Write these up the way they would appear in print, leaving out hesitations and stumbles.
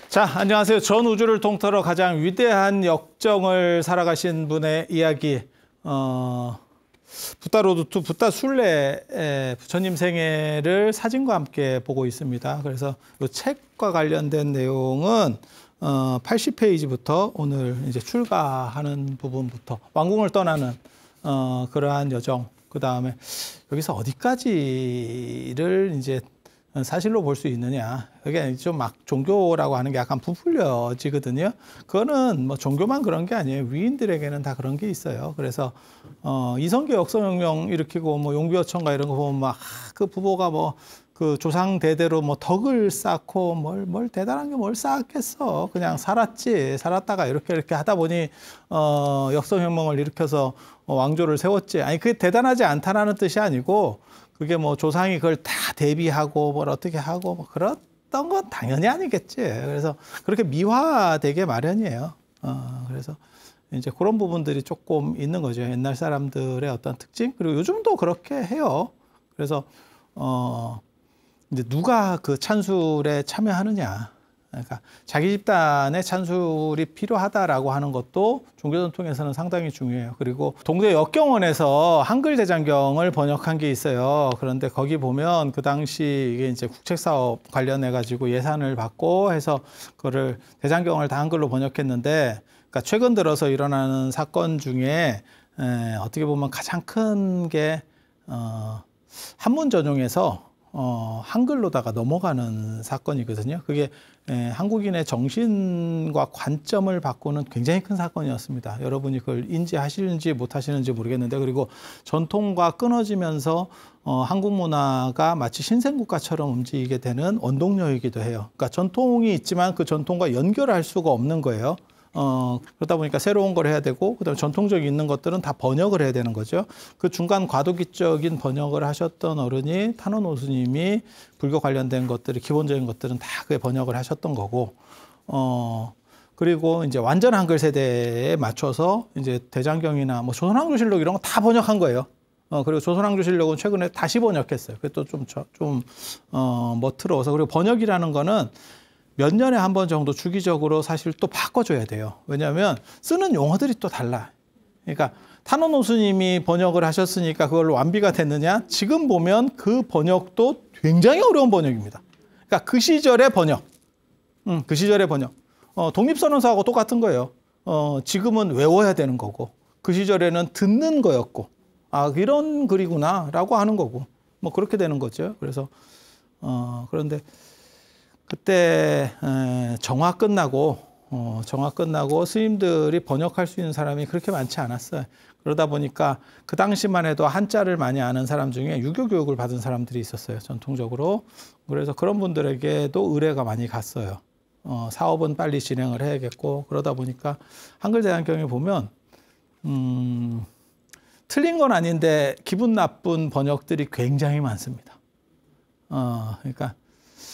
자, 안녕하세요. 전 우주를 통틀어 가장 위대한 역정을 살아가신 분의 이야기. 붓다 로드2 붓다 순례 부처님 생애를 사진과 함께 보고 있습니다. 그래서 이 책과 관련된 내용은 80페이지부터 오늘 이제 출가하는 부분부터 왕궁을 떠나는 그러한 여정, 그 다음에 여기서 어디까지를 이제 사실로 볼 수 있느냐. 이게 좀 막 종교라고 하는 게 약간 부풀려지거든요. 그거는 뭐 종교만 그런 게 아니에요. 위인들에게는 다 그런 게 있어요. 그래서 이성계 역사혁명 일으키고 뭐 용비어천가 이런 거 보면 막 그 부모가 뭐 그 조상 대대로 뭐 덕을 쌓고 뭘 대단한 게 뭘 쌓았겠어. 그냥 살았다가 이렇게 하다 보니 역사혁명을 일으켜서 왕조를 세웠지. 아니 그게 대단하지 않다라는 뜻이 아니고 그게 뭐 조상이 그걸 다 대비하고 뭘 어떻게 하고 뭐 그랬던 건 당연히 아니겠지. 그래서 그렇게 미화되게 마련이에요. 그래서 이제 그런 부분들이 조금 있는 거죠. 옛날 사람들의 어떤 특징. 그리고 요즘도 그렇게 해요. 그래서 이제 누가 그 찬술에 참여하느냐. 그러니까 자기 집단의 찬술이 필요하다라고 하는 것도 종교 전통에서는 상당히 중요해요. 그리고 동대 역경원에서 한글 대장경을 번역한 게 있어요. 그런데 거기 보면 그 당시 이게 이제 국책사업 관련해 가지고 예산을 받고 해서 그거를 대장경을 다 한글로 번역했는데, 그러니까 최근 들어서 일어나는 사건 중에 어떻게 보면 가장 큰 게 한문 전용에서 한글로다가 넘어가는 사건이거든요. 그게 한국인의 정신과 관점을 바꾸는 굉장히 큰 사건이었습니다. 여러분이 그걸 인지하시는지 못하시는지 모르겠는데, 그리고 전통과 끊어지면서 한국 문화가 마치 신생국가처럼 움직이게 되는 원동력이기도 해요. 그러니까 전통이 있지만 그 전통과 연결할 수가 없는 거예요. 그러다 보니까 새로운 걸 해야 되고, 그다음에 전통적인 있는 것들은 다 번역을 해야 되는 거죠. 그 중간 과도기적인 번역을 하셨던 어른이 탄원 오스님이 불교 관련된 것들이 기본적인 것들은 다 그게 번역을 하셨던 거고, 그리고 이제 완전 한글 세대에 맞춰서 이제 대장경이나 뭐 조선왕조실록 이런 거 다 번역한 거예요. 그리고 조선왕조실록은 최근에 다시 번역했어요. 그게 또 좀 멋들어서. 그리고 번역이라는 거는 몇 년에 한 번 정도 주기적으로 사실 또 바꿔줘야 돼요. 왜냐하면 쓰는 용어들이 또 달라. 그러니까 탄원 오스님이 번역을 하셨으니까 그걸로 완비가 됐느냐? 지금 보면 그 번역도 굉장히 어려운 번역입니다. 그러니까 그 시절의 번역. 그 시절의 번역. 독립선언서하고 똑같은 거예요. 지금은 외워야 되는 거고, 그 시절에는 듣는 거였고, 아, 이런 글이구나 라고 하는 거고, 뭐 그렇게 되는 거죠. 그래서 그런데 그때 정화 끝나고 스님들이 번역할 수 있는 사람이 그렇게 많지 않았어요. 그러다 보니까 그 당시만 해도 한자를 많이 아는 사람 중에 유교 교육을 받은 사람들이 있었어요, 전통적으로. 그래서 그런 분들에게도 의뢰가 많이 갔어요. 사업은 빨리 진행을 해야겠고. 그러다 보니까 한글 대장경에 보면 틀린 건 아닌데 기분 나쁜 번역들이 굉장히 많습니다. 그러니까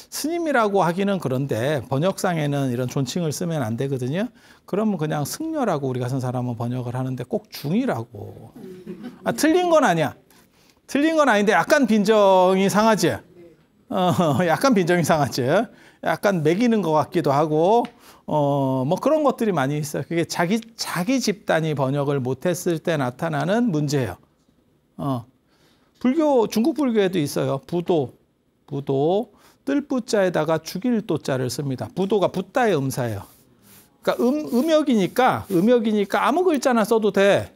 스님이라고 하기는 그런데 번역상에는 이런 존칭을 쓰면 안 되거든요. 그러면 그냥 승려라고 우리가 쓴 사람은 번역을 하는데 꼭 중이라고. 틀린 건 아니야. 틀린 건 아닌데 약간 빈정이 상하지. 약간 빈정이 상하지. 약간 매기는 것 같기도 하고, 뭐 그런 것들이 많이 있어요. 그게 자기 집단이 번역을 못했을 때 나타나는 문제예요. 중국 불교에도 있어요. 부도. 뜰부자에다가 죽일 도자를 씁니다. 부도가 붓다의 음사예요. 그러니까 음역이니까 아무 글자나 써도 돼.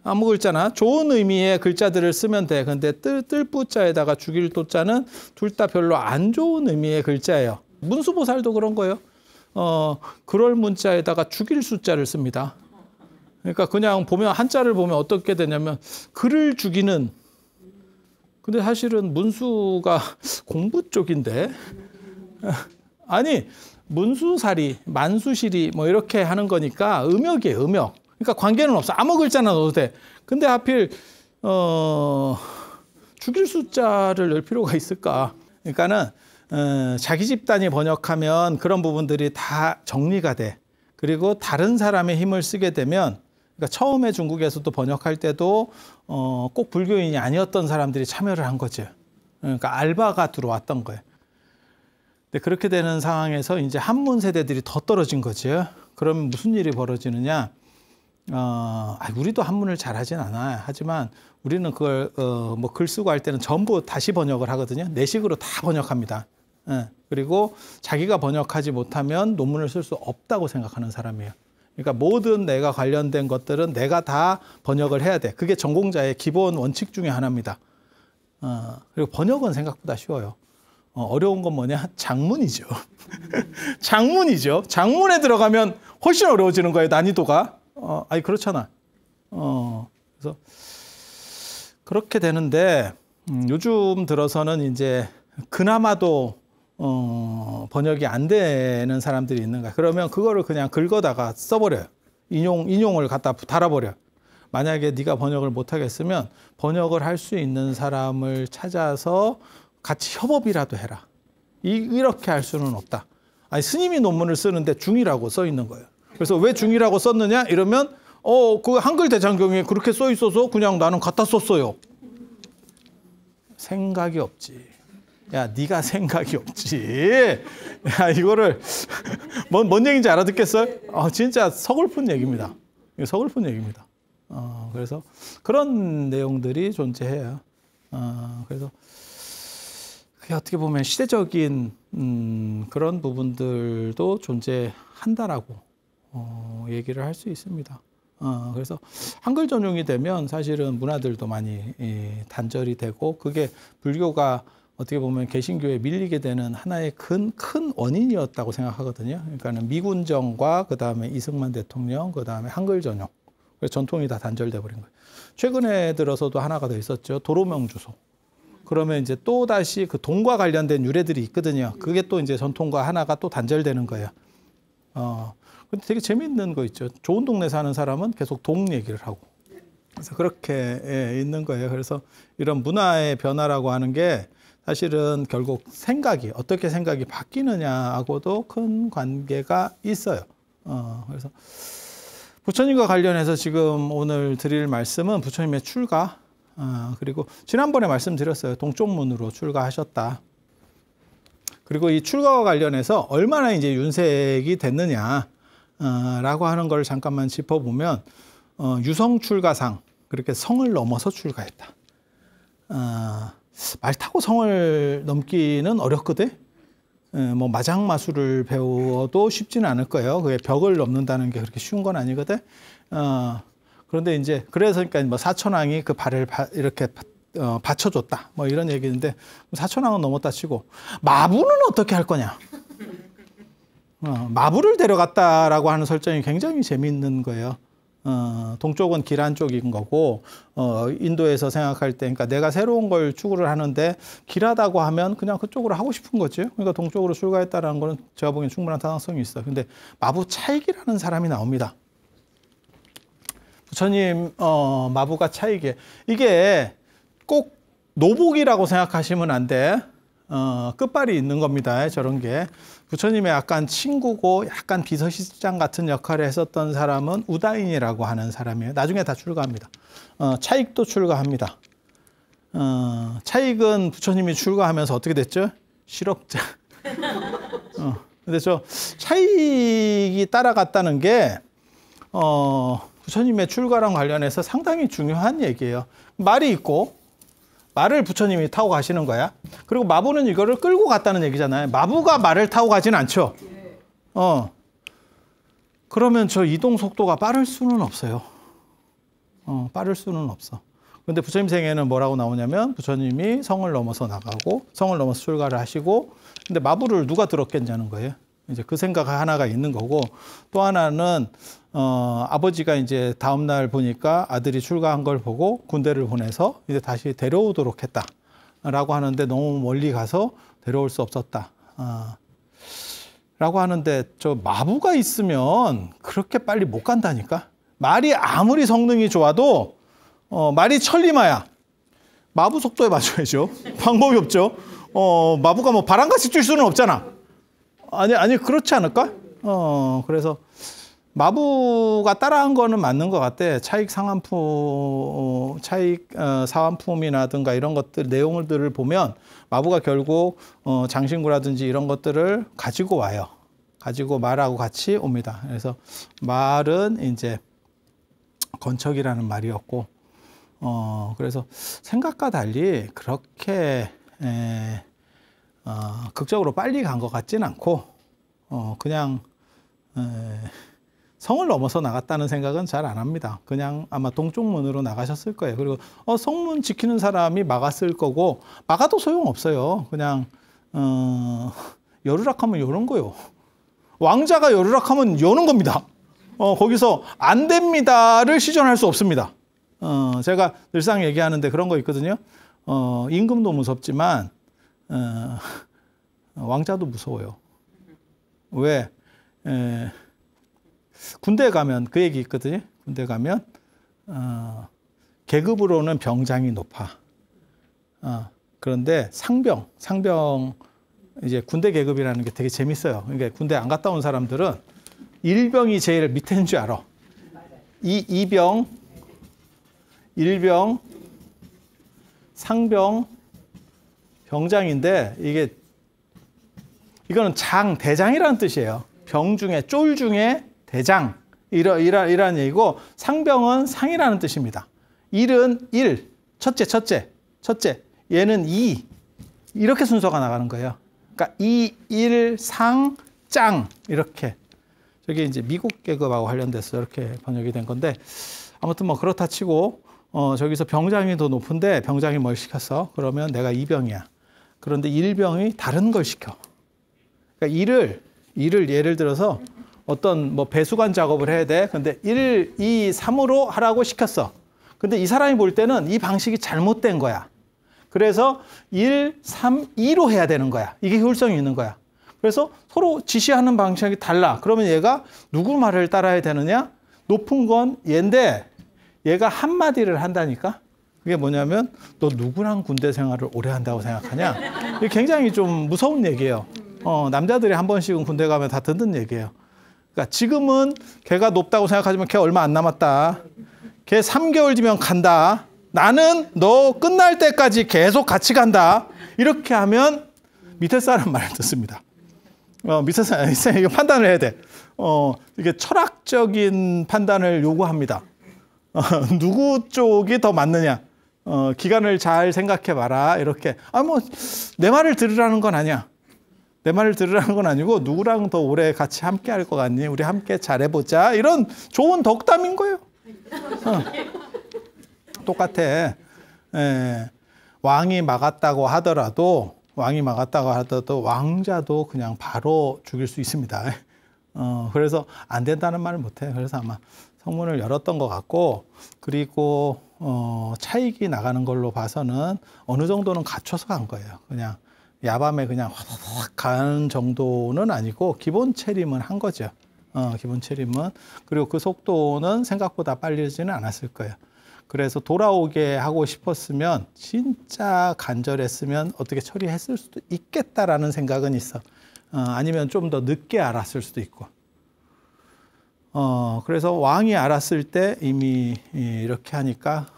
아무 글자나 좋은 의미의 글자들을 쓰면 돼. 근데 뜰부자에다가 죽일 도자는 둘 다 별로 안 좋은 의미의 글자예요. 문수보살도 그런 거예요. 그럴 문자에다가 죽일 숫자를 씁니다. 그러니까 그냥 보면 한자를 보면 어떻게 되냐면 글을 죽이는. 근데 사실은 문수가 공부 쪽인데, 아니 문수살이, 만수실이 뭐 이렇게 하는 거니까 음역이에요, 음역. 그러니까 관계는 없어. 아무 글자나 넣어도 돼. 근데 하필 죽일 숫자를 넣을 필요가 있을까? 그러니까는 자기 집단이 번역하면 그런 부분들이 다 정리가 돼. 그리고 다른 사람의 힘을 쓰게 되면, 그러니까 처음에 중국에서도 번역할 때도 꼭 불교인이 아니었던 사람들이 참여를 한 거죠. 그러니까 알바가 들어왔던 거예요. 근데 그렇게 되는 상황에서 이제 한문 세대들이 더 떨어진 거죠. 그러면 무슨 일이 벌어지느냐? 우리도 한문을 잘하진 않아요. 하지만 우리는 그걸 뭐 글 쓰고 할 때는 전부 다시 번역을 하거든요. 내식으로 다 번역합니다. 예. 그리고 자기가 번역하지 못하면 논문을 쓸 수 없다고 생각하는 사람이에요. 그러니까 모든 내가 관련된 것들은 내가 다 번역을 해야 돼. 그게 전공자의 기본 원칙 중에 하나입니다. 그리고 번역은 생각보다 쉬워요. 어려운 건 뭐냐? 장문이죠. 장문이죠. 장문에 들어가면 훨씬 어려워지는 거예요, 난이도가. 그렇잖아. 그래서 그렇게 되는데, 요즘 들어서는 이제 그나마도 번역이 안 되는 사람들이 있는 거야. 그러면 그거를 그냥 긁어다가 써버려요. 인용을 갖다 달아버려. 만약에 네가 번역을 못 하겠으면 번역을 할 수 있는 사람을 찾아서 같이 협업이라도 해라. 이렇게 할 수는 없다. 스님이 논문을 쓰는데 중이라고 써 있는 거예요. 그래서 왜 중이라고 썼느냐? 이러면 그 한글 대장경에 그렇게 써 있어서 그냥 나는 갖다 썼어요. 생각이 없지. 야, 네가 생각이 없지. 야, 이거를 뭔 얘기인지 알아듣겠어요? 진짜 서글픈 얘기입니다. 이거 서글픈 얘기입니다. 그래서 그런 내용들이 존재해요. 그래서 그게 어떻게 보면 시대적인 그런 부분들도 존재한다라고 얘기를 할 수 있습니다. 그래서 한글 전용이 되면 사실은 문화들도 많이 단절이 되고, 그게 불교가 어떻게 보면 개신교에 밀리게 되는 하나의 큰 원인이었다고 생각하거든요. 그러니까는 미군정과 그 다음에 이승만 대통령, 그 다음에 한글 전용, 그래서 전통이 다 단절돼 버린 거예요. 최근에 들어서도 하나가 더 있었죠. 도로명주소. 그러면 이제 또 다시 그 동과 관련된 유래들이 있거든요. 그게 또 이제 전통과 하나가 또 단절되는 거예요. 근데 되게 재미있는 거 있죠. 좋은 동네 사는 사람은 계속 동 얘기를 하고. 그래서 그렇게 있는 거예요. 그래서 이런 문화의 변화라고 하는 게 사실은 결국 어떻게 생각이 바뀌느냐하고도 큰 관계가 있어요. 그래서 부처님과 관련해서 지금 오늘 드릴 말씀은 부처님의 출가, 그리고 지난번에 말씀드렸어요. 동쪽문으로 출가하셨다. 그리고 이 출가와 관련해서 얼마나 이제 윤색이 됐느냐, 라고 하는 걸 잠깐만 짚어보면, 유성 출가상, 그렇게 성을 넘어서 출가했다. 말 타고 성을 넘기는 어렵거든. 뭐 마장마술을 배워도 쉽지는 않을 거예요. 그게 벽을 넘는다는 게 그렇게 쉬운 건 아니거든. 그런데 이제 그래서 그러니까 뭐 사천왕이 그 발을 이렇게 받쳐줬다. 뭐 이런 얘기인데, 사천왕은 넘었다 치고 마부는 어떻게 할 거냐? 마부를 데려갔다라고 하는 설정이 굉장히 재미있는 거예요. 동쪽은 기란 쪽인 거고, 인도에서 생각할 때, 그러니까 내가 새로운 걸 추구를 하는데 길하다고 하면 그냥 그쪽으로 하고 싶은 거죠. 그러니까 동쪽으로 출가했다라는 거는 제가 보기엔 충분한 타당성이 있어요. 근데 마부 차익이라는 사람이 나옵니다. 부처님, 마부가 차익이에요. 이게 꼭 노복이라고 생각하시면 안 돼. 끝발이 있는 겁니다. 저런 게. 부처님의 약간 친구고 약간 비서실장 같은 역할을 했었던 사람은 우다인이라고 하는 사람이에요. 나중에 다 출가합니다. 차익도 출가합니다. 차익은 부처님이 출가하면서 어떻게 됐죠? 실업자. 근데 저 차익이 따라갔다는 게 부처님의 출가랑 관련해서 상당히 중요한 얘기예요. 말이 있고 말을 부처님이 타고 가시는 거야. 그리고 마부는 이거를 끌고 갔다는 얘기잖아요. 마부가 말을 타고 가진 않죠. 그러면 저 이동 속도가 빠를 수는 없어요. 빠를 수는 없어. 그런데 부처님 생애는 뭐라고 나오냐면 부처님이 성을 넘어서 나가고 성을 넘어서 출가를 하시고, 근데 마부를 누가 들었겠냐는 거예요. 이제 그 생각 하나가 있는 거고, 또 하나는 아버지가 이제 다음 날 보니까 아들이 출가한 걸 보고 군대를 보내서 이제 다시 데려오도록 했다라고 하는데, 너무 멀리 가서 데려올 수 없었다. 라고 하는데, 저 마부가 있으면 그렇게 빨리 못 간다니까. 말이 아무리 성능이 좋아도 말이 천리마야. 마부 속도에 맞춰야죠. 방법이 없죠. 마부가 뭐 바람같이 뛸 수는 없잖아. 아니 그렇지 않을까? 그래서 마부가 따라한 거는 맞는 것 같아. 차익 상환품, 사환품이라든가 이런 것들, 내용들을 보면 마부가 결국 장신구라든지 이런 것들을 가지고 와요. 가지고 말하고 같이 옵니다. 그래서 말은 이제 건척이라는 말이었고, 그래서 생각과 달리 그렇게 극적으로 빨리 간 것 같진 않고, 그냥 성을 넘어서 나갔다는 생각은 잘 안 합니다. 그냥 아마 동쪽 문으로 나가셨을 거예요. 그리고 성문 지키는 사람이 막았을 거고, 막아도 소용없어요. 그냥 열으락하면 요런 거요. 왕자가 열으락하면 요는 겁니다. 거기서 안 됩니다를 시전할 수 없습니다. 제가 늘상 얘기하는데 그런 거 있거든요. 임금도 무섭지만 왕자도 무서워요. 왜? 군대 가면 그 얘기 있거든요. 군대 가면 계급으로는 병장이 높아. 그런데 상병 이제 군대 계급이라는 게 되게 재밌어요. 그러니까 군대 안 갔다 온 사람들은 일병이 제일 밑에인 줄 알아. 이병, 일병, 상병, 병장인데 이거는 대장이라는 뜻이에요. 병 중에 쫄 중에 대장 이란 얘기고, 상병은 상이라는 뜻입니다. 일은 첫째, 얘는 이렇게 순서가 나가는 거예요. 그러니까 일, 상, 짱 이렇게. 저게 이제 미국 계급하고 관련돼서 이렇게 번역이 된 건데, 아무튼 뭐 그렇다 치고 저기서 병장이 더 높은데 병장이 뭘 시켰어? 그러면 내가 이병이야. 그런데 일병이 다른 걸 시켜. 그러니까 일을 예를 들어서 어떤 뭐 배수관 작업을 해야 돼. 근데 1, 2, 3으로 하라고 시켰어. 근데 이 사람이 볼 때는 이 방식이 잘못된 거야. 그래서 1, 3, 2로 해야 되는 거야. 이게 효율성이 있는 거야. 그래서 서로 지시하는 방식이 달라. 그러면 얘가 누구 말을 따라야 되느냐? 높은 건 얘인데 얘가 한마디를 한다니까? 그게 뭐냐면, 너 누구랑 군대 생활을 오래 한다고 생각하냐? 이게 굉장히 좀 무서운 얘기예요. 남자들이 한 번씩은 군대 가면 다 듣는 얘기예요. 그러니까 지금은 걔가 높다고 생각하지만 걔 얼마 안 남았다. 걔 3개월 뒤면 간다. 나는 너 끝날 때까지 계속 같이 간다. 이렇게 하면 밑에 사람 말을 듣습니다. 밑에 사람 이거 판단을 해야 돼. 이게 철학적인 판단을 요구합니다. 누구 쪽이 더 맞느냐? 기간을 잘 생각해 봐라. 이렇게. 내 말을 들으라는 건 아니야. 내 말을 들으라는 건 아니고, 누구랑 더 오래 같이 함께 할 것 같니? 우리 함께 잘해보자. 이런 좋은 덕담인 거예요. 똑같아. 왕이 막았다고 하더라도 왕자도 그냥 바로 죽일 수 있습니다. 그래서 안 된다는 말을 못해. 그래서 아마 성문을 열었던 것 같고, 그리고 차익이 나가는 걸로 봐서는 어느 정도는 갖춰서 간 거예요. 그냥 야밤에 그냥 확 가는 정도는 아니고 기본 체림은 한 거죠. 기본 체림은. 그리고 그 속도는 생각보다 빨리지는 않았을 거예요. 그래서 돌아오게 하고 싶었으면, 진짜 간절했으면 어떻게 처리했을 수도 있겠다라는 생각은 있어. 아니면 좀 더 늦게 알았을 수도 있고. 그래서 왕이 알았을 때 이미 이렇게 하니까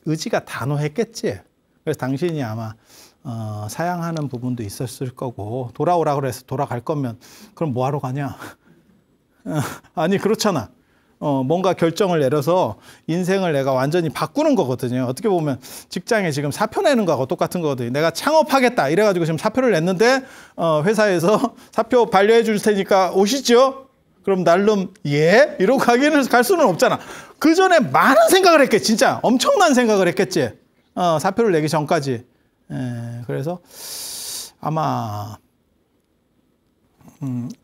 의지가 단호했겠지. 그래서 당신이 아마 사양하는 부분도 있었을 거고, 돌아오라 그래서 돌아갈 거면 그럼 뭐하러 가냐? 아니 그렇잖아. 뭔가 결정을 내려서 인생을 내가 완전히 바꾸는 거거든요. 어떻게 보면 직장에 지금 사표 내는 거하고 똑같은 거거든요. 내가 창업하겠다 이래가지고 지금 사표를 냈는데 회사에서 사표 반려해 줄 테니까 오시죠? 그럼 날름 예? 이러고 갈 수는 없잖아. 그 전에 많은 생각을 했겠지. 진짜 엄청난 생각을 했겠지. 사표를 내기 전까지. 그래서 아마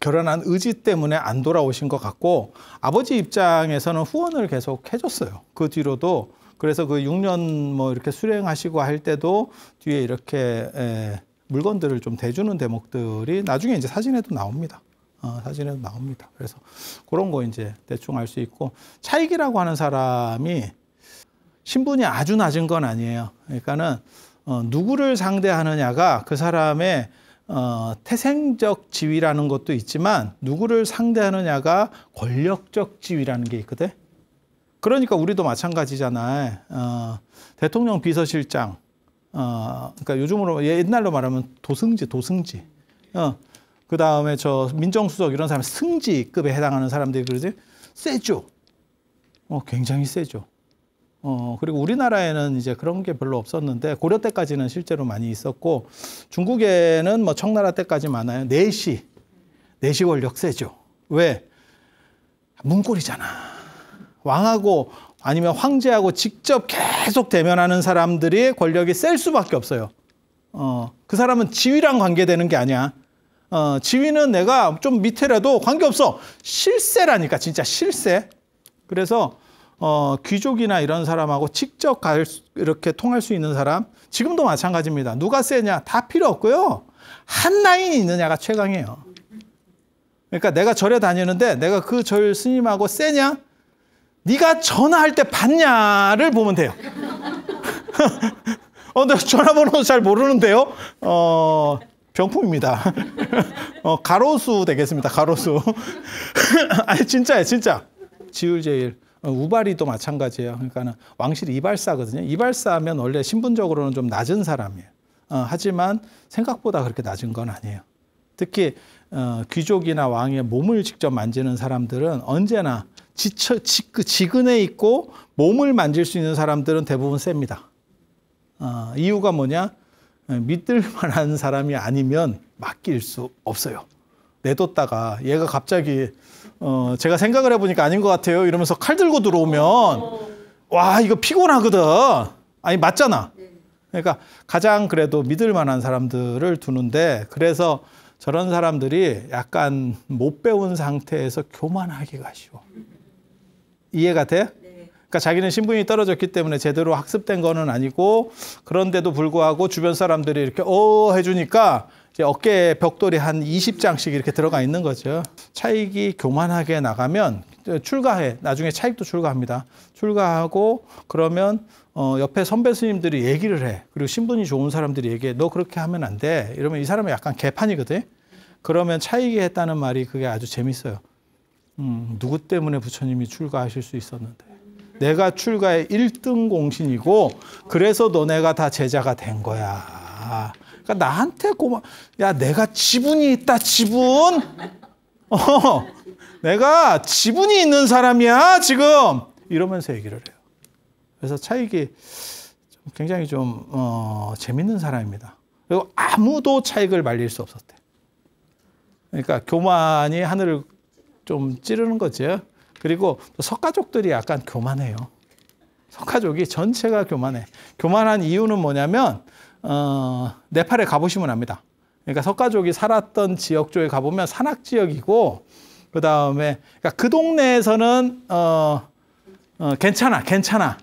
결연한 의지 때문에 안 돌아오신 것 같고, 아버지 입장에서는 후원을 계속 해줬어요. 그 뒤로도. 그래서 그 6년 뭐 이렇게 수행하시고 할 때도 뒤에 이렇게 물건들을 좀 대주는 대목들이 나중에 이제 사진에도 나옵니다. 사진에도 나옵니다. 그래서 그런 거 이제 대충 알 수 있고, 차익이라고 하는 사람이 신분이 아주 낮은 건 아니에요. 그러니까는 누구를 상대하느냐가 그 사람의 태생적 지위라는 것도 있지만 누구를 상대하느냐가 권력적 지위라는 게 있거든. 그러니까 우리도 마찬가지잖아. 대통령 비서실장, 그러니까 요즘으로 옛날로 말하면 도승지. 그 다음에 저 민정수석 이런 사람 승지급에 해당하는 사람들이 그러지 세죠. 굉장히 세죠. 그리고 우리나라에는 이제 그런 게 별로 없었는데 고려 때까지는 실제로 많이 있었고 중국에는 뭐 청나라 때까지 많아요. 내시 권력 세죠. 왜? 문고리잖아. 왕하고 아니면 황제하고 직접 계속 대면하는 사람들이 권력이 셀 수밖에 없어요. 그 사람은 지위랑 관계되는 게 아니야. 지위는 내가 좀 밑에라도 관계없어. 실세라니까, 진짜 실세. 그래서 귀족이나 이런 사람하고 직접 이렇게 통할 수 있는 사람, 지금도 마찬가지입니다. 누가 세냐? 다 필요 없고요. 한 라인이 있느냐가 최강이에요. 그러니까 내가 절에 다니는데 내가 그 절 스님하고 세냐? 네가 전화할 때 받냐를 보면 돼요. 내가 전화번호 잘 모르는데요. 병풍입니다. 가로수 되겠습니다. 가로수. 아니 진짜예요, 진짜. 지율제일. 우발이도 마찬가지예요. 그러니까는 왕실이 이발사거든요. 이발사면 원래 신분적으로는 좀 낮은 사람이에요. 하지만 생각보다 그렇게 낮은 건 아니에요. 특히 귀족이나 왕의 몸을 직접 만지는 사람들은 언제나 지근해 있고 몸을 만질 수 있는 사람들은 대부분 셉니다. 이유가 뭐냐? 믿을 만한 사람이 아니면 맡길 수 없어요. 내뒀다가 얘가 갑자기 제가 생각을 해보니까 아닌 것 같아요 이러면서 칼 들고 들어오면 와 이거 피곤하거든. 아니 맞잖아. 그러니까 가장 그래도 믿을 만한 사람들을 두는데 그래서 저런 사람들이 약간 못 배운 상태에서 교만하기가 쉬워. 이해가 돼? 그러니까 자기는 신분이 떨어졌기 때문에 제대로 학습된 거는 아니고 그런데도 불구하고 주변 사람들이 이렇게 해주니까 이제 어깨에 벽돌이 한 20장씩 이렇게 들어가 있는 거죠. 차익이 교만하게 나가면 출가해. 나중에 차익도 출가합니다. 출가하고 그러면 옆에 선배 스님들이 얘기를 해. 그리고 신분이 좋은 사람들이 얘기해. 너 그렇게 하면 안 돼. 이러면 이 사람은 약간 개판이거든. 그러면 차익이 했다는 말이 그게 아주 재밌어요. 누구 때문에 부처님이 출가하실 수 있었는데. 내가 출가의 1등 공신이고 그래서 너네가 다 제자가 된 거야. 그러니까 나한테 야 내가 지분이 있다 지분. 내가 지분이 있는 사람이야 지금. 이러면서 얘기를 해요. 그래서 차익이 굉장히 좀 재밌는 사람입니다. 그리고 아무도 차익을 말릴 수 없었대. 그러니까 교만이 하늘을 좀 찌르는 거죠. 그리고 석가족들이 약간 교만해요. 석가족이 전체가 교만해. 교만한 이유는 뭐냐면 네팔에 가보시면 압니다. 그러니까 석가족이 살았던 지역 쪽에 가보면 산악지역이고 그 다음에 그러니까 그 동네에서는 괜찮아.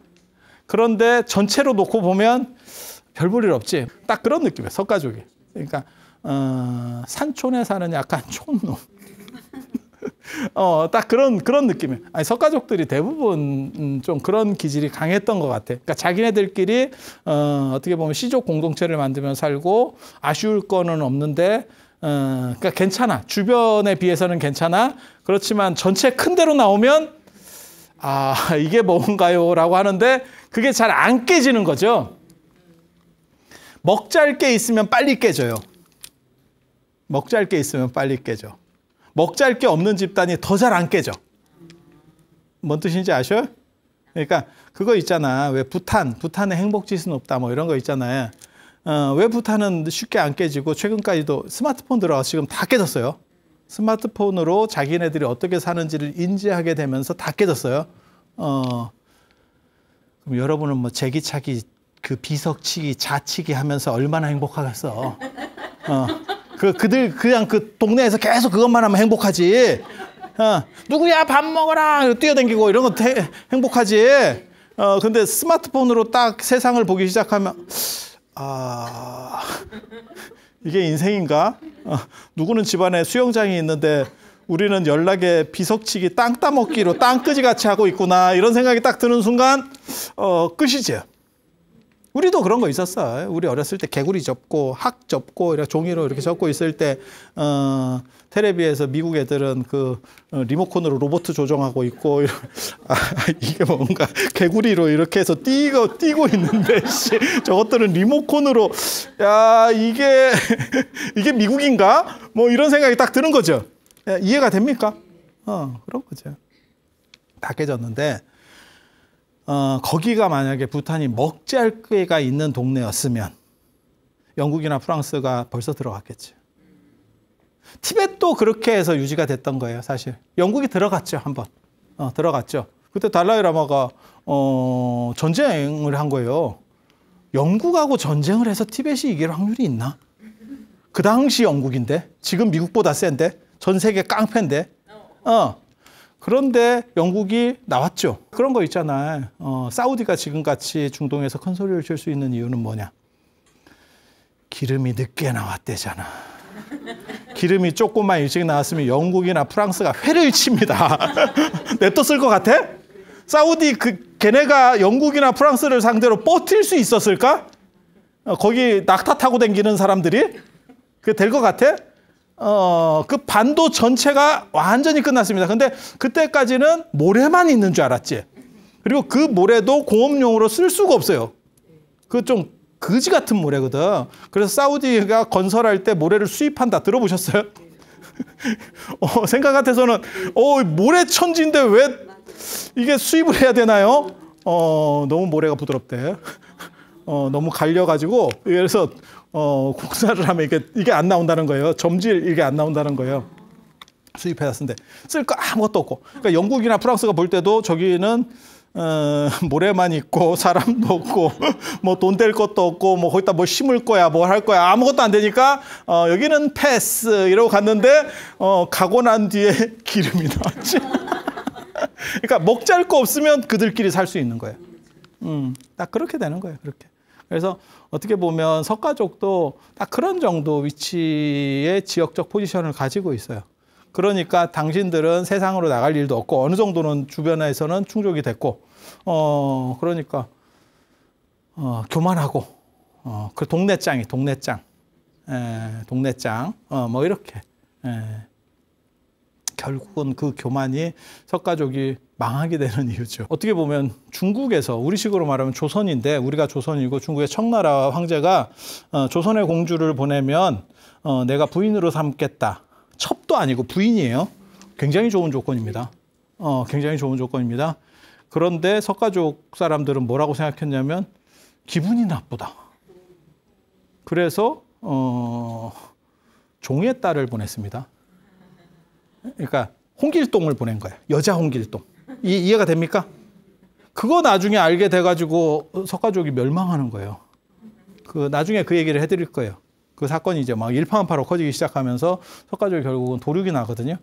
그런데 전체로 놓고 보면 별 볼 일 없지. 딱 그런 느낌이에요. 석가족이. 그러니까 산촌에 사는 약간 촌놈. 딱 그런 느낌이에요. 아니, 석가족들이 대부분 좀 그런 기질이 강했던 것 같아. 그러니까 자기네들끼리 어떻게 보면 시족 공동체를 만들며 살고 아쉬울 거는 없는데, 그러니까 괜찮아. 주변에 비해서는 괜찮아. 그렇지만 전체 큰 데로 나오면 이게 뭔가요?라고 하는데 그게 잘 안 깨지는 거죠. 먹잘 게 있으면 빨리 깨져요. 먹잘 게 있으면 빨리 깨져. 먹잘 게 없는 집단이 더 잘 안 깨져. 뭔 뜻인지 아셔요? 그러니까 그거 있잖아. 왜 부탄의 행복지수는 없다 뭐 이런 거 있잖아요. 왜 부탄은 쉽게 안 깨지고 최근까지도 스마트폰 들어가서 지금 다 깨졌어요. 스마트폰으로 자기네들이 어떻게 사는지를 인지하게 되면서 다 깨졌어요. 그럼 여러분은 뭐 제기차기 그 비석치기 자치기 하면서 얼마나 행복하겠어. 그들 그냥 그 동네에서 계속 그것만 하면 행복하지. 누구야 밥 먹어라 뛰어다니고 이런 거 행복하지. 근데 스마트폰으로 딱 세상을 보기 시작하면 이게 인생인가? 누구는 집안에 수영장이 있는데 우리는 연락에 비석치기 땅 따먹기로 땅끄지 같이 하고 있구나 이런 생각이 딱 드는 순간 끝이지. 우리도 그런 거 있었어. 우리 어렸을 때 개구리 접고 학 접고 이렇게 종이로 이렇게 접고 있을 때 텔레비에서 미국 애들은 그 리모컨으로 로봇 조종하고 있고 이게 뭔가 개구리로 이렇게 해서 뛰고 있는데 저것들은 리모컨으로 야 이게 미국인가? 뭐 이런 생각이 딱 드는 거죠. 이해가 됩니까? 그런 거죠. 다 깨졌는데 거기가 만약에 부탄이 먹잘거리가 있는 동네였으면 영국이나 프랑스가 벌써 들어갔겠죠. 티벳도 그렇게 해서 유지가 됐던 거예요, 사실. 영국이 들어갔죠, 한번. 들어갔죠. 그때 달라이라마가 전쟁을 한 거예요. 영국하고 전쟁을 해서 티벳이 이길 확률이 있나? 그 당시 영국인데, 지금 미국보다 센데, 전 세계 깡패인데, 그런데 영국이 나왔죠. 그런 거 있잖아요. 사우디가 지금같이 중동에서 큰 소리를 칠 수 있는 이유는 뭐냐? 기름이 늦게 나왔대잖아. 기름이 조금만 일찍 나왔으면 영국이나 프랑스가 회를 칩니다. 냅뒀을 것 같아? 사우디 걔네가 영국이나 프랑스를 상대로 버틸 수 있었을까? 거기 낙타 타고 다니는 사람들이? 그게 될 것 같아? 그 반도 전체가 완전히 끝났습니다. 근데 그때까지는 모래만 있는 줄 알았지. 그리고 그 모래도 공업용으로 쓸 수가 없어요. 그 좀 거지 같은 모래거든. 그래서 사우디가 건설할 때 모래를 수입한다. 들어보셨어요? 생각 같아서는 모래 천지인데 왜 이게 수입을 해야 되나요? 너무 모래가 부드럽대. 너무 갈려가지고 그래서 공사를 하면 이게 안 나온다는 거예요. 점질 이게 안 나온다는 거예요. 수입해다 쓴데 쓸 거 아무것도 없고. 그러니까 영국이나 프랑스가 볼 때도 저기는 모래만 있고 사람도 없고 뭐 돈 될 것도 없고 뭐 거기다 뭐 심을 거야 뭐 할 거야 아무것도 안 되니까 여기는 패스 이러고 갔는데 가고 난 뒤에 기름이 나왔지. 그러니까 먹잘 거 없으면 그들끼리 살 수 있는 거예요. 딱 그렇게 되는 거예요. 그렇게. 그래서 어떻게 보면 석가족도 딱 그런 정도 위치의 지역적 포지션을 가지고 있어요. 그러니까 당신들은 세상으로 나갈 일도 없고 어느 정도는 주변에서는 충족이 됐고 그러니까 교만하고 그 동네짱이 동네짱 뭐 이렇게 결국은 그 교만이 석가족이 망하게 되는 이유죠. 어떻게 보면 중국에서 우리식으로 말하면 조선인데 우리가 조선이고 중국의 청나라 황제가 조선의 공주를 보내면 내가 부인으로 삼겠다. 첩도 아니고 부인이에요. 굉장히 좋은 조건입니다. 굉장히 좋은 조건입니다. 그런데 석가족 사람들은 뭐라고 생각했냐면 기분이 나쁘다. 그래서 종의 딸을 보냈습니다. 그러니까 홍길동을 보낸 거예요. 여자 홍길동. 이해가 됩니까? 그거 나중에 알게 돼가지고 석가족이 멸망하는 거예요. 나중에 그 얘기를 해드릴 거예요. 그 사건이 이제 막 일파만파로 커지기 시작하면서 석가족이 결국은 도륙이 나거든요.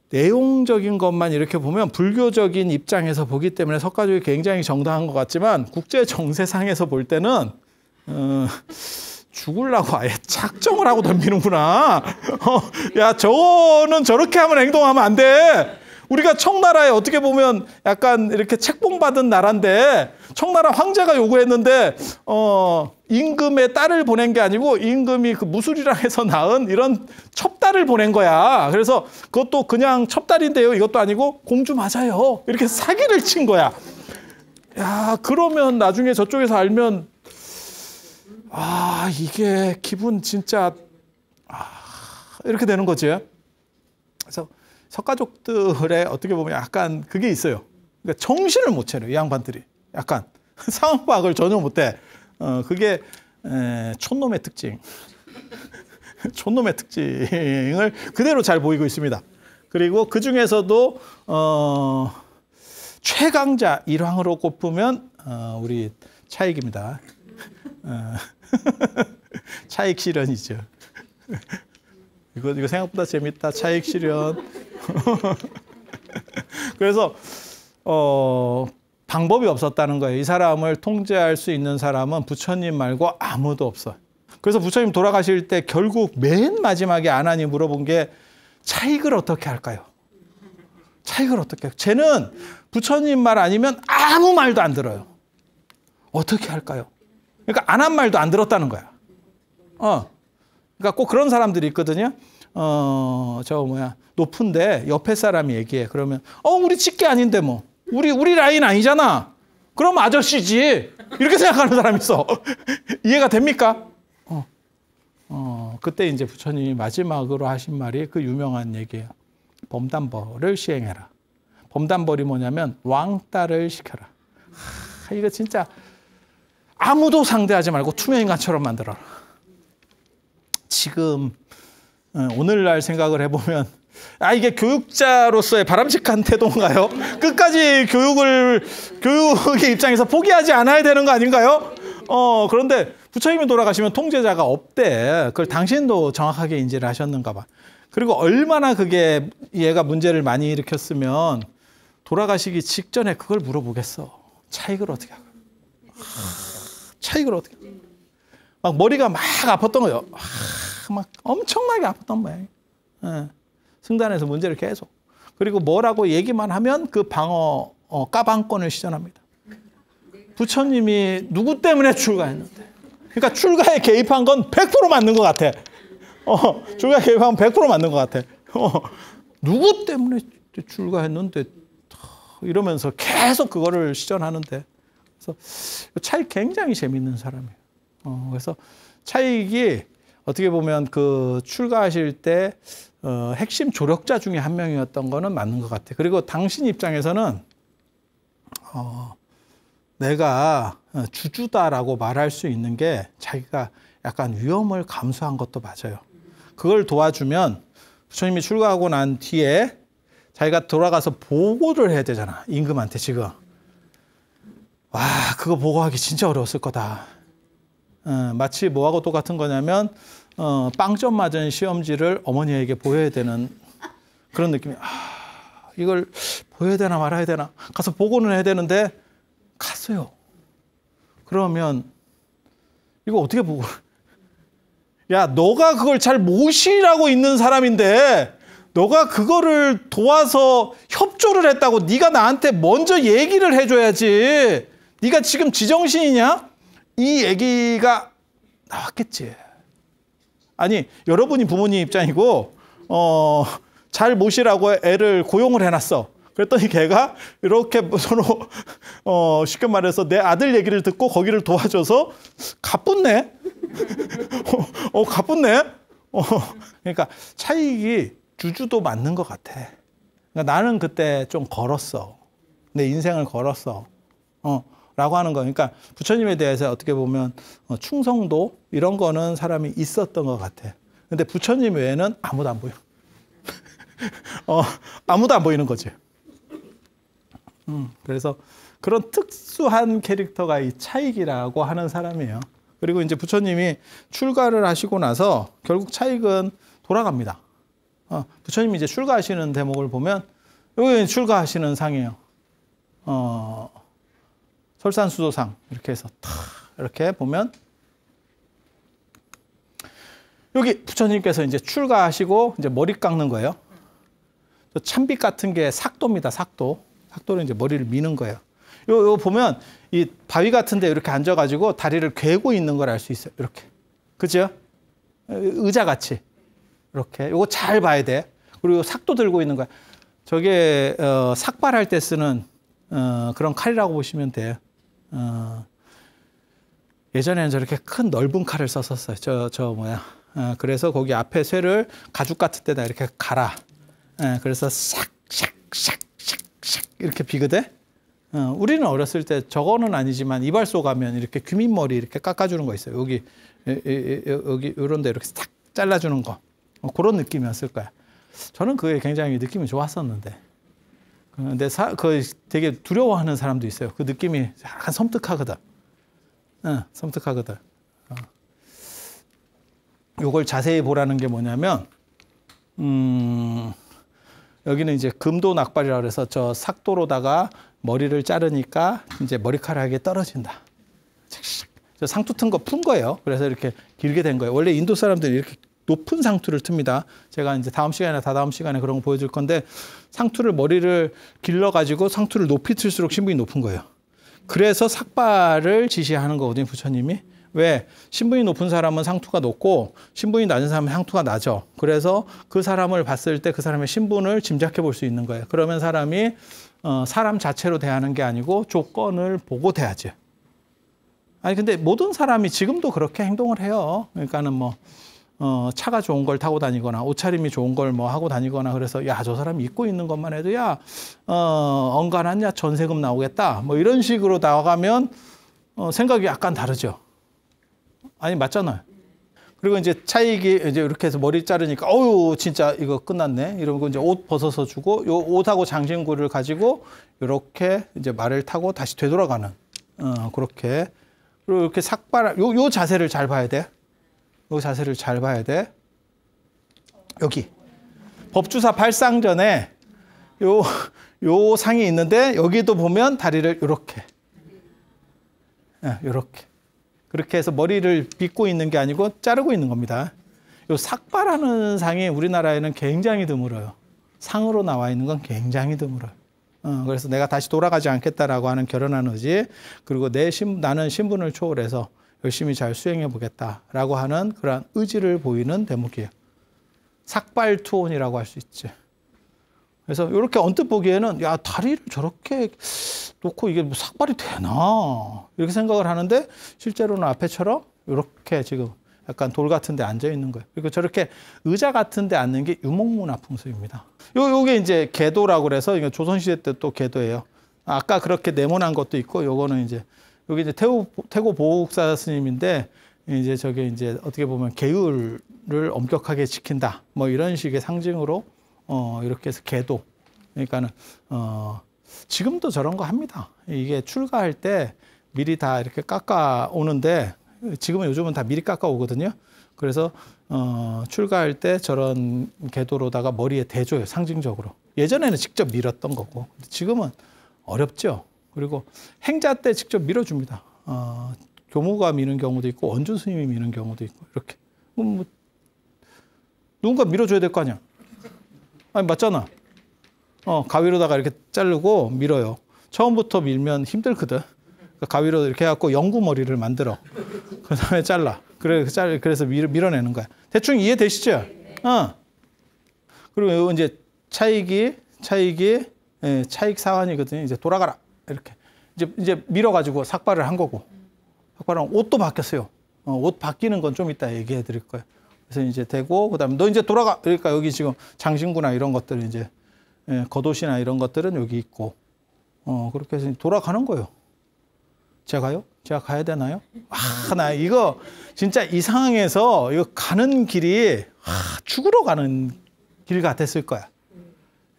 내용적인 것만 이렇게 보면 불교적인 입장에서 보기 때문에 석가족이 굉장히 정당한 것 같지만 국제 정세상에서 볼 때는 죽으려고 아예 작정을 하고 덤비는구나. 야, 저거는 저렇게 하면 행동하면 안 돼. 우리가 청나라에 어떻게 보면 약간 이렇게 책봉받은 나라인데 청나라 황제가 요구했는데 임금의 딸을 보낸 게 아니고 임금이 그 무술이랑 해서 낳은 이런 첩딸을 보낸 거야. 그래서 그것도 그냥 첩딸인데요. 이것도 아니고 공주 맞아요. 이렇게 사기를 친 거야. 야, 그러면 나중에 저쪽에서 알면 이게 기분 진짜 이렇게 되는 거지. 그래서 석가족들의 어떻게 보면 약간 그게 있어요. 그러니까 정신을 못 차려, 이 양반들이. 약간 상황 파악을 전혀 못해. 그게 촌놈의 특징. 촌놈의 특징을 그대로 잘 보이고 있습니다. 그리고 그 중에서도 최강자 일왕으로 꼽으면 우리 차익입니다. 차익 실현이죠. 이거 생각보다 재밌다. 차익 실현. 그래서 방법이 없었다는 거예요. 이 사람을 통제할 수 있는 사람은 부처님 말고 아무도 없어. 그래서 부처님 돌아가실 때 결국 맨 마지막에 아난이 물어본 게 차익을 어떻게 할까요? 차익을 어떻게 할까요? 쟤는 부처님 말 아니면 아무 말도 안 들어요. 어떻게 할까요? 그러니까 안 한 말도 안 들었다는 거야. 그러니까 꼭 그런 사람들이 있거든요. 높은데 옆에 사람이 얘기해. 그러면 우리 직계 아닌데 뭐. 우리 라인 아니잖아. 그럼 아저씨지. 이렇게 생각하는 사람이 있어. 이해가 됩니까? 그때 이제 부처님이 마지막으로 하신 말이 그 유명한 얘기예요. 범담벌을 시행해라. 범담벌이 뭐냐면 왕따를 시켜라. 이거 진짜 아무도 상대하지 말고 투명인간처럼 만들어라. 지금 오늘날 생각을 해보면 이게 교육자로서의 바람직한 태도인가요? 끝까지 교육의 입장에서 포기하지 않아야 되는 거 아닌가요? 그런데 부처님이 돌아가시면 통제자가 없대. 그걸 당신도 정확하게 인지를 하셨는가 봐. 그리고 얼마나 그게 얘가 문제를 많이 일으켰으면 돌아가시기 직전에 그걸 물어보겠어. 차익을 어떻게 하고. 차익을 어떻게 하고. 막 머리가 막 아팠던 거예요. 막 엄청나게 아팠던 모양이에요. 승단에서 문제를 계속. 그리고 뭐라고 얘기만 하면 그 방어 까방권을 시전합니다. 부처님이 누구 때문에 출가했는데. 그러니까 출가에 개입한 건 100% 맞는 것 같아. 출가에 개입한 건 100% 맞는 것 같아. 누구 때문에 출가했는데 이러면서 계속 그거를 시전하는데. 그래서 차익 굉장히 재밌는 사람이에요. 그래서 차익이 어떻게 보면 그 출가하실 때 핵심 조력자 중에 한 명이었던 거는 맞는 것 같아요. 그리고 당신 입장에서는 내가 주주다라고 말할 수 있는 게 자기가 약간 위험을 감수한 것도 맞아요. 그걸 도와주면 부처님이 출가하고 난 뒤에 자기가 돌아가서 보고를 해야 되잖아. 임금한테 지금. 와, 그거 보고하기 진짜 어려웠을 거다. 마치 뭐하고 똑같은 거냐면 빵점 맞은 시험지를 어머니에게 보여야 되는 그런 느낌이. 이걸 보여야 되나 말아야 되나. 가서 보고는 해야 되는데 갔어요. 그러면 이거 어떻게 보고. 야, 너가 그걸 잘 모시라고 있는 사람인데 너가 그거를 도와서 협조를 했다고 네가 나한테 먼저 얘기를 해줘야지. 네가 지금 지정신이냐? 이 얘기가 나왔겠지. 아니, 여러분이 부모님 입장이고 잘 모시라고 애를 고용을 해놨어. 그랬더니 걔가 이렇게 서로 쉽게 말해서 내 아들 얘기를 듣고 거기를 도와줘서 가뿐네. 가뿐네. 그러니까 차익이 주주도 맞는 것 같아. 그러니까 나는 그때 좀 걸었어. 내 인생을 걸었어. 라고 하는 거. 그러니까 부처님에 대해서 어떻게 보면 충성도 이런 거는 사람이 있었던 것 같아. 근데 부처님 외에는 아무도 안 보여. 아무도 안 보이는 거지. 그래서 그런 특수한 캐릭터가 이 차익이라고 하는 사람이에요. 그리고 이제 부처님이 출가를 하시고 나서 결국 차익은 돌아갑니다. 부처님이 이제 출가하시는 대목을 보면 여기 출가하시는 상이에요. 설산수도상 이렇게 해서 탁 이렇게 보면 여기 부처님께서 이제 출가하시고 이제 머리 깎는 거예요. 참빛 같은 게 삭도입니다. 삭도. 삭도로 이제 머리를 미는 거예요. 요 보면 이 바위 같은데 이렇게 앉아가지고 다리를 괴고 있는 걸 알 수 있어요. 이렇게. 그죠? 의자 같이. 이렇게. 요거 잘 봐야 돼. 그리고 삭도 들고 있는 거야. 저게 삭발할 때 쓰는 그런 칼이라고 보시면 돼요. 예전에는 저렇게 큰 넓은 칼을 썼었어요. 그래서 거기 앞에 쇠를 가죽 같은 데다 이렇게 갈아. 그래서 샥샥샥샥샥 이렇게 비거든. 우리는 어렸을 때 저거는 아니지만 이발소 가면 이렇게 귀밑머리 이렇게 깎아주는 거 있어요. 여기 이런 데 이렇게 싹 잘라주는 거. 그런 느낌이었을 거야. 저는 그게 굉장히 느낌이 좋았었는데. 근데 그 되게 두려워하는 사람도 있어요. 그 느낌이 약간 섬뜩하거든. 섬뜩하거든. 요걸 자세히 보라는 게 뭐냐면, 여기는 이제 금도 낙발이라고 해서 저 삭도로다가 머리를 자르니까 이제 머리카락이 떨어진다. 저 상투 튼 거 푼 거예요. 그래서 이렇게 길게 된 거예요. 원래 인도 사람들이 이렇게 높은 상투를 틉니다. 제가 이제 다음 시간에 그런 거 보여줄 건데 상투를 머리를 길러가지고 상투를 높이 틀수록 신분이 높은 거예요. 그래서 삭발을 지시하는 거거든요, 부처님이. 왜? 신분이 높은 사람은 상투가 높고 신분이 낮은 사람은 상투가 낮아. 그래서 그 사람을 봤을 때 그 사람의 신분을 짐작해 볼 수 있는 거예요. 그러면 사람이 사람 자체로 대하는 게 아니고 조건을 보고 대하지. 아니 근데 모든 사람이 지금도 그렇게 행동을 해요. 그러니까는 뭐 차가 좋은 걸 타고 다니거나 옷차림이 좋은 걸 뭐 하고 다니거나 그래서 야, 저 사람이 입고 있는 것만 해도 야, 언간하냐 전세금 나오겠다. 뭐 이런 식으로 나가면 생각이 약간 다르죠. 아니 맞잖아요. 그리고 이제 차익이 이제 이렇게 해서 머리 자르니까 어유 진짜 이거 끝났네. 이러고 이제 옷 벗어서 주고 요 옷하고 장신구를 가지고 이렇게 이제 말을 타고 다시 되돌아가는 그렇게. 그리고 이렇게 삭발 요 자세를 잘 봐야 돼. 요 자세를 잘 봐야 돼. 여기 법주사 발상전에 요 상이 있는데 여기도 보면 다리를 이렇게 이렇게 그렇게 해서 머리를 빗고 있는 게 아니고 자르고 있는 겁니다. 요 삭발하는 상이 우리나라에는 굉장히 드물어요. 상으로 나와 있는 건 굉장히 드물어요. 그래서 내가 다시 돌아가지 않겠다라고 하는 결연한 의지, 그리고 나는 신분을 초월해서 열심히 잘 수행해 보겠다라고 하는 그런 의지를 보이는 대목이에요. 삭발투혼이라고 할 수 있지. 그래서 이렇게 언뜻 보기에는 야, 다리를 저렇게 놓고 이게 뭐 삭발이 되나 이렇게 생각을 하는데 실제로는 앞에처럼 이렇게 지금 약간 돌 같은 데 앉아 있는 거예요. 그리고 저렇게 의자 같은 데 앉는 게 유목문화 풍수입니다. 요게 이제 계도라고 그래서 이거 조선시대 때 또 계도예요. 아까 그렇게 네모난 것도 있고 요거는 이제 여기 이제 태고 보국사 스님인데 이제 저게 이제 어떻게 보면 계율을 엄격하게 지킨다. 뭐 이런 식의 상징으로 이렇게 해서 계도. 그러니까는 지금도 저런 거 합니다. 이게 출가할 때 미리 다 이렇게 깎아 오는데 지금은 요즘은 다 미리 깎아 오거든요. 그래서 출가할 때 저런 계도로다가 머리에 대줘요. 상징적으로. 예전에는 직접 밀었던 거고 지금은 어렵죠. 그리고 행자 때 직접 밀어줍니다. 교무가 미는 경우도 있고 원주 스님이 미는 경우도 있고 이렇게. 뭐 누군가 밀어줘야 될 거 아니야. 아니 맞잖아. 가위로다가 이렇게 자르고 밀어요. 처음부터 밀면 힘들거든. 가위로 이렇게 해갖고 영구머리를 만들어. 그 다음에 잘라. 그래서 밀어내는 거야. 대충 이해되시죠? 그리고 이제 차익 사환이거든요. 이제 돌아가라. 이렇게. 이제 밀어가지고 삭발을 한 거고. 삭발은 옷도 바뀌었어요. 옷 바뀌는 건 좀 이따 얘기해 드릴 거예요. 그래서 이제 되고, 그 다음에 너 이제 돌아가. 그러니까 여기 지금 장신구나 이런 것들 이제, 겉옷이나 이런 것들은 여기 있고, 그렇게 해서 돌아가는 거예요. 제가요? 제가 가야 되나요? 나 이거 진짜 이 상황에서 이거 가는 길이 죽으러 가는 길 같았을 거야.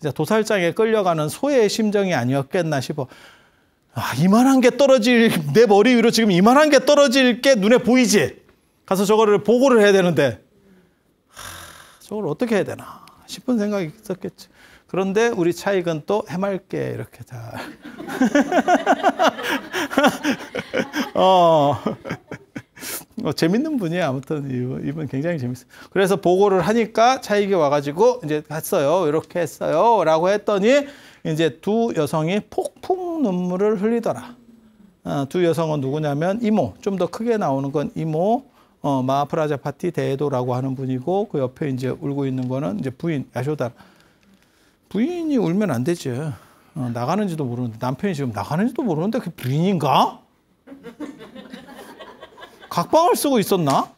진짜 도살장에 끌려가는 소의 심정이 아니었겠나 싶어. 이만한 게 내 머리 위로 지금 이만한 게 떨어질 게 눈에 보이지? 가서 저거를 보고를 해야 되는데, 저걸 어떻게 해야 되나 싶은 생각이 있었겠지. 그런데 우리 차익은 또 해맑게 이렇게 다. 재밌는 분이에요. 아무튼 이분 굉장히 재밌어요. 그래서 보고를 하니까 차익이 와가지고 이제 했어요. 이렇게 했어요. 라고 했더니 이제 두 여성이 폭풍 눈물을 흘리더라. 두 여성은 누구냐면 이모, 좀 더 크게 나오는 건 이모, 마하프라자파티 대도라고 하는 분이고 그 옆에 이제 울고 있는 거는 이제 부인 야쇼다. 부인이 울면 안 되지. 나가는지도 모르는데 남편이 지금 나가는지도 모르는데 그게 부인인가? 각방을 쓰고 있었나?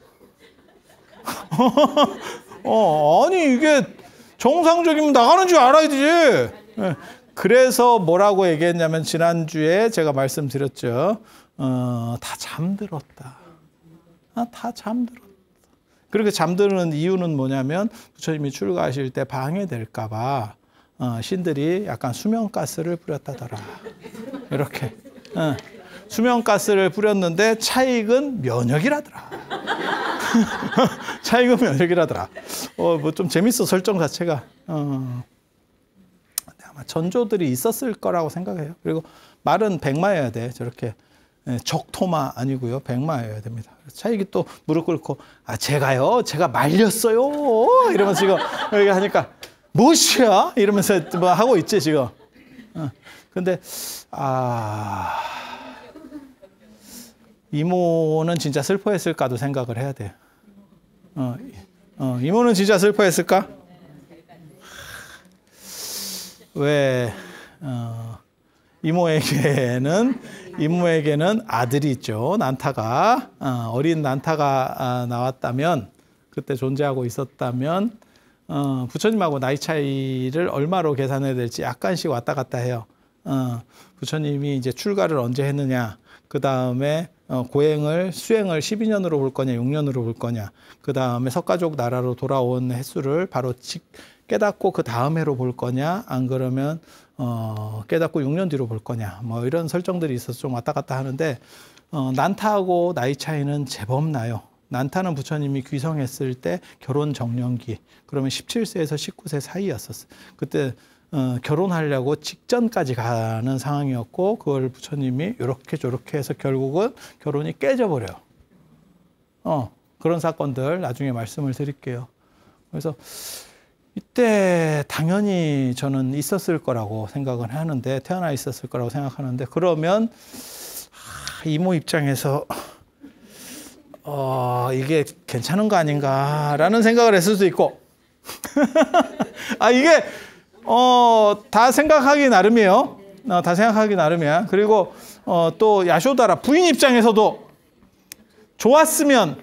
아니 이게 정상적이면 나가는 줄 알아야지. 그래서 뭐라고 얘기했냐면 지난주에 제가 말씀드렸죠. 다 잠들었다. 다 잠들었다. 그렇게 잠드는 이유는 뭐냐면 부처님이 출가하실 때 방해될까 봐 신들이 약간 수면가스를 뿌렸다더라. 이렇게. 수면가스를 뿌렸는데 차익은 면역이라더라. 차익은 면역이라더라. 뭐 좀 재밌어, 설정 자체가. 아마 전조들이 있었을 거라고 생각해요. 그리고 말은 백마여야 돼. 저렇게. 적토마 아니고요. 백마여야 됩니다. 차익이 또 무릎 꿇고, 제가요? 제가 말렸어요. 이러면서 지금 여기 하니까, 무엇이야? 이러면서 뭐 하고 있지, 지금. 근데, 이모는 진짜 슬퍼했을까도 생각을 해야 돼요. 이모는 진짜 슬퍼했을까? 왜 이모에게는 아들이 있죠. 난타가 어린 난타가 나왔다면, 그때 존재하고 있었다면 부처님하고 나이 차이를 얼마로 계산해야 될지 약간씩 왔다 갔다 해요. 부처님이 이제 출가를 언제 했느냐, 그 다음에 수행을 12년으로 볼 거냐, 6년으로 볼 거냐, 그 다음에 석가족 나라로 돌아온 횟수를 바로 깨닫고 그 다음 해로 볼 거냐, 안 그러면 깨닫고 6년 뒤로 볼 거냐, 뭐 이런 설정들이 있어서 좀 왔다 갔다 하는데, 난타하고 나이 차이는 제법 나요. 난타는 부처님이 귀성했을 때 결혼 정년기, 그러면 17세에서 19세 사이였었어요. 그때 결혼하려고 직전까지 가는 상황이었고, 그걸 부처님이 이렇게 저렇게 해서 결국은 결혼이 깨져버려요. 그런 사건들 나중에 말씀을 드릴게요. 그래서 이때 당연히 저는 있었을 거라고 생각을 하는데, 태어나 있었을 거라고 생각하는데, 그러면 이모 입장에서 이게 괜찮은 거 아닌가라는 생각을 했을 수도 있고 이게 다 생각하기 나름이에요. 다 생각하기 나름이야. 그리고 또 야쇼다라 부인 입장에서도 좋았으면,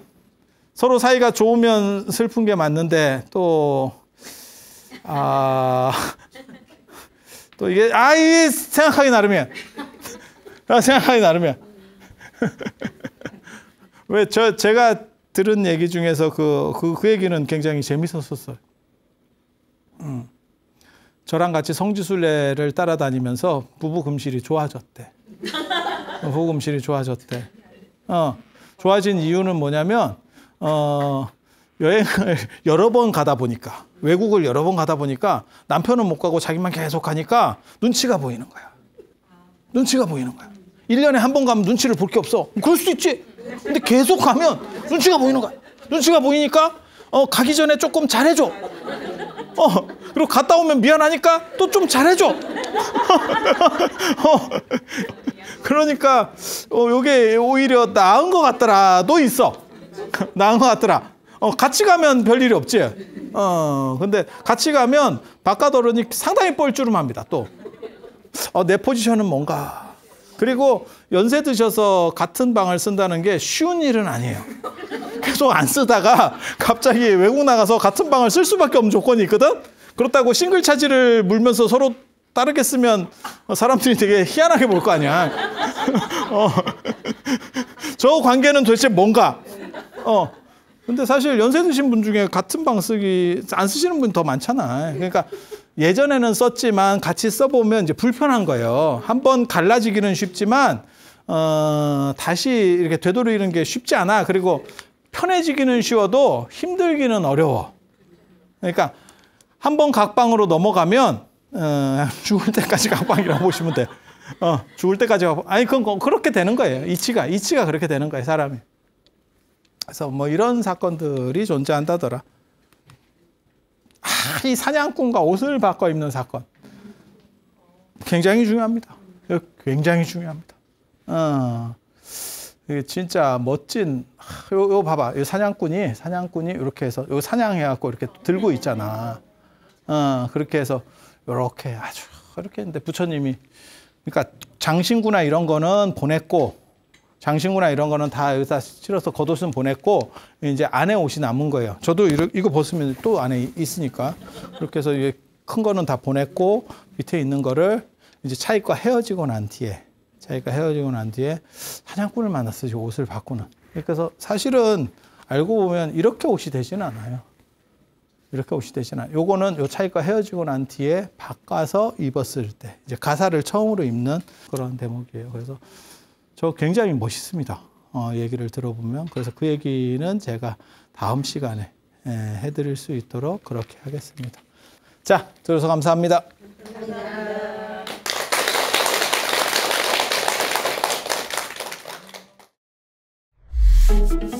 서로 사이가 좋으면 슬픈 게 맞는데, 또 이게 생각하기 나름이야. 생각하기 나름이야. 왜 제가 들은 얘기 중에서 그 얘기는 굉장히 재밌었었어요. 저랑 같이 성지순례를 따라다니면서 부부 금실이 좋아졌대. 부부 금실이 좋아졌대. 좋아진 이유는 뭐냐면 여행을 여러 번 가다 보니까, 외국을 여러 번 가다 보니까 남편은 못 가고 자기만 계속 가니까 눈치가 보이는 거야. 눈치가 보이는 거야. 1년에 한 번 가면 눈치를 볼 게 없어. 그럴 수도 있지. 근데 계속 가면 눈치가 보이는 거야. 눈치가 보이니까 가기 전에 조금 잘해줘. 그리고 갔다 오면 미안하니까 또 좀 잘해줘. 그러니까 요게 오히려 나은 것 같더라도 있어. 나은 것 같더라. 같이 가면 별일이 없지. 근데 같이 가면 바깥 어른이 상당히 뻘쭘합니다. 또 내 포지션은 뭔가. 그리고 연세 드셔서 같은 방을 쓴다는 게 쉬운 일은 아니에요. 계속 안 쓰다가 갑자기 외국 나가서 같은 방을 쓸 수밖에 없는 조건이 있거든. 그렇다고 싱글 차지를 물면서 서로 다르게 쓰면 사람들이 되게 희한하게 볼 거 아니야. 저 관계는 도대체 뭔가. 근데 사실 연세 드신 분 중에 같은 방 안 쓰시는 분 더 많잖아. 그러니까 예전에는 썼지만 같이 써보면 이제 불편한 거예요. 한번 갈라지기는 쉽지만 다시 이렇게 되돌리는 게 쉽지 않아. 그리고 편해지기는 쉬워도 힘들기는 어려워. 그러니까 한번 각방으로 넘어가면 죽을 때까지 각방이라고 보시면 돼. 죽을 때까지 각방. 아니 그건 그렇게 되는 거예요. 이치가 그렇게 되는 거예요, 사람이. 그래서 뭐 이런 사건들이 존재한다더라. 이 사냥꾼과 옷을 바꿔 입는 사건. 굉장히 중요합니다. 굉장히 중요합니다. 이게 진짜 멋진, 요 봐봐. 이 사냥꾼이 이렇게 해서, 요 사냥해갖고 이렇게 들고 있잖아. 그렇게 해서, 요렇게 아주, 이렇게 했는데 부처님이, 그러니까 장신구나 이런 거는 보냈고, 장신구나 이런 거는 다 여기다 실어서 겉옷은 보냈고, 이제 안에 옷이 남은 거예요. 저도 이거 벗으면 또 안에 있으니까. 그렇게 해서 큰 거는 다 보냈고, 밑에 있는 거를 이제 차익과 헤어지고 난 뒤에 사냥꾼을 만났어요. 옷을 바꾸는. 그래서 사실은 알고 보면 이렇게 옷이 되지는 않아요. 이렇게 옷이 되지는 않아요. 요거는 요 차익과 헤어지고 난 뒤에 바꿔서 입었을 때, 이제 가사를 처음으로 입는 그런 대목이에요. 그래서 저 굉장히 멋있습니다. 얘기를 들어보면. 그래서 그 얘기는 제가 다음 시간에 해드릴 수 있도록 그렇게 하겠습니다. 자, 들어서 감사합니다. 감사합니다.